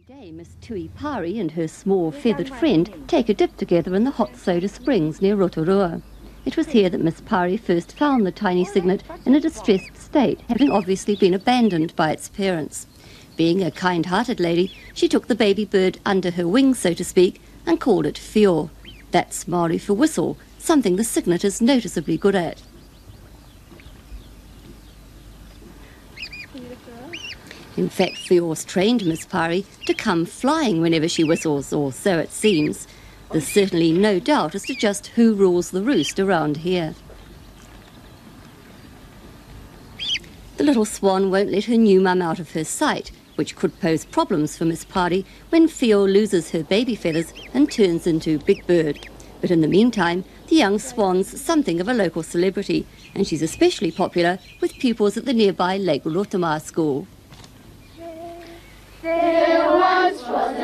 day, Miss Tui Pari and her small feathered friend take a dip together in the hot soda springs near Rotorua. It was here that Miss Pari first found the tiny cygnet in a distressed state, having obviously been abandoned by its parents. Being a kind-hearted lady, she took the baby bird under her wings, so to speak, and called it whio. That's Maori for whistle, something the cygnet is noticeably good at. In fact, whio's trained Miss Pari to come flying whenever she whistles, or so it seems. There's certainly no doubt as to just who rules the roost around here. The little swan won't let her new mum out of her sight, which could pose problems for Miss Pari when whio loses her baby feathers and turns into Big Bird. But in the meantime, the young swan's something of a local celebrity, and she's especially popular with pupils at the nearby Lake Rotoma school. There once was